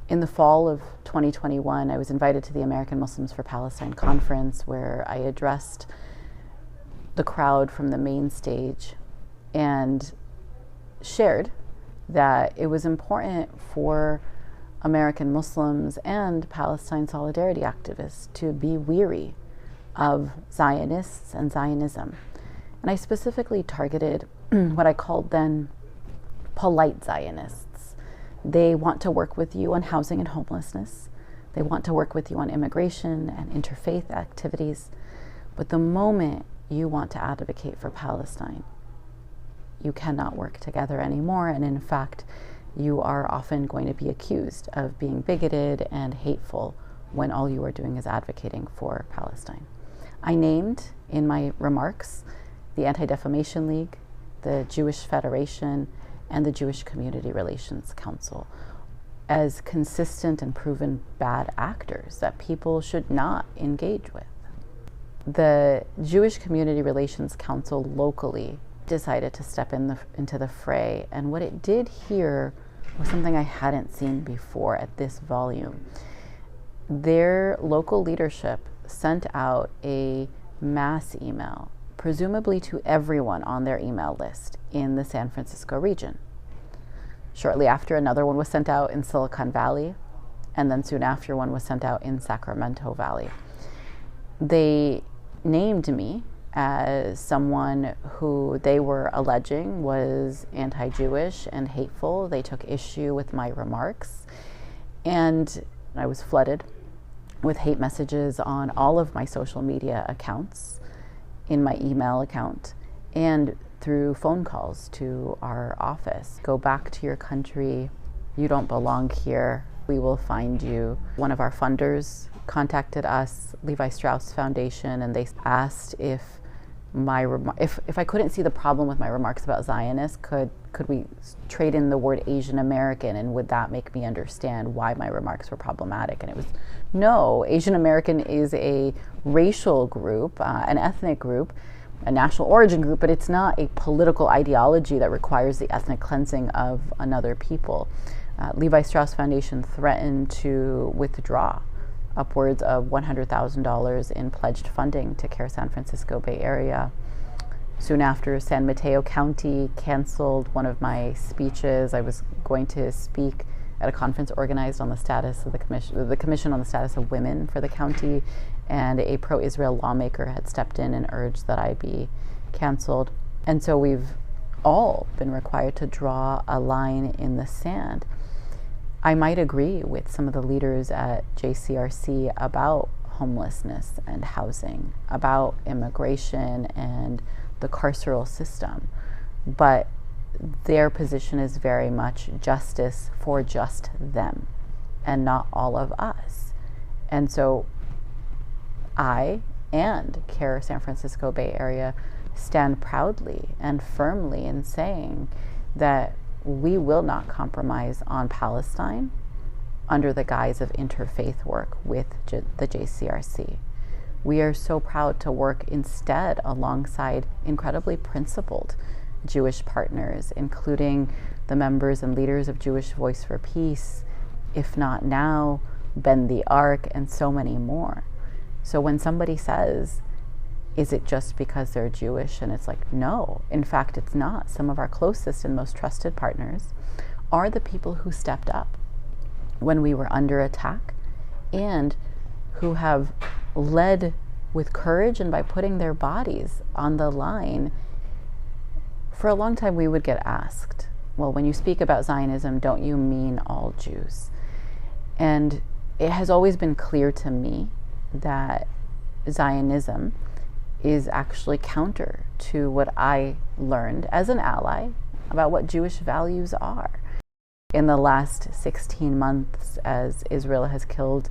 In the fall of 2021, I was invited to the American Muslims for Palestine conference, where I addressed the crowd from the main stage and shared that it was important for American Muslims and Palestine solidarity activists to be weary of Zionists and Zionism. And I specifically targeted what I called then polite Zionists. They want to work with you on housing and homelessness. They want to work with you on immigration and interfaith activities. But the moment you want to advocate for Palestine, you cannot work together anymore. And in fact, you are often going to be accused of being bigoted and hateful when all you are doing is advocating for Palestine. I named in my remarks the Anti-Defamation League, the Jewish Federation, and the Jewish Community Relations Council as consistent and proven bad actors that people should not engage with. The Jewish Community Relations Council locally decided to step into the fray, and what it did here was something I hadn't seen before at this volume. Their local leadership sent out a mass email, presumably to everyone on their email list in the San Francisco region. Shortly after, another one was sent out in Silicon Valley, and then soon after, one was sent out in Sacramento Valley. They named me as someone who they were alleging was anti-Jewish and hateful. They took issue with my remarks, and I was flooded with hate messages on all of my social media accounts, in my email account, and through phone calls to our office. Go back to your country. You don't belong here. We will find you. One of our funders contacted us, Levi Strauss Foundation, and they asked if I couldn't see the problem with my remarks about Zionists, could we trade in the word Asian American, and would that make me understand why my remarks were problematic? And it was, no, Asian American is a racial group, an ethnic group, a national origin group, but it's not a political ideology that requires the ethnic cleansing of another people. Levi Strauss Foundation threatened to withdraw upwards of $100,000 in pledged funding to Care San Francisco Bay Area. Soon after, San Mateo County canceled one of my speeches. I was going to speak at a conference organized on the status of the Commission on the Status of Women for the county, and a pro-Israel lawmaker had stepped in and urged that I be canceled. And so we've all been required to draw a line in the sand. I might agree with some of the leaders at JCRC about homelessness and housing, about immigration and the carceral system, but their position is very much justice for just them and not all of us. And so I and Care San Francisco Bay Area stand proudly and firmly in saying that we will not compromise on Palestine under the guise of interfaith work with the JCRC. We are so proud to work instead alongside incredibly principled Jewish partners, including the members and leaders of Jewish Voice for Peace, If Not Now, Bend the Arc, and so many more. So when somebody says, is it just because they're Jewish? And it's like, no, in fact, it's not. Some of our closest and most trusted partners are the people who stepped up when we were under attack and who have led with courage and by putting their bodies on the line. For a long time, we would get asked, well, when you speak about Zionism, don't you mean all Jews? And it has always been clear to me that Zionism is actually counter to what I learned as an ally about what Jewish values are. In the last 16 months, as Israel has killed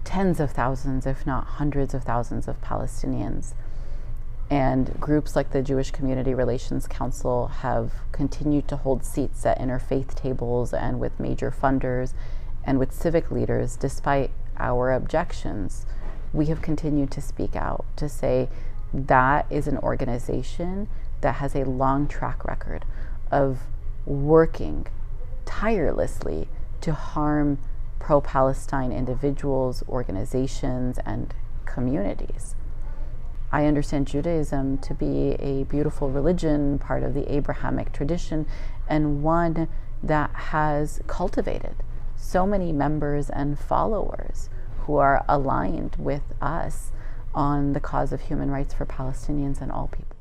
tens of thousands, if not hundreds of thousands of Palestinians, and groups like the Jewish Community Relations Council have continued to hold seats at interfaith tables and with major funders and with civic leaders despite our objections, we have continued to speak out, to say that is an organization that has a long track record of working tirelessly to harm pro-Palestine individuals, organizations, and communities. I understand Judaism to be a beautiful religion, part of the Abrahamic tradition, and one that has cultivated so many members and followers who are aligned with us on the cause of human rights for Palestinians and all people.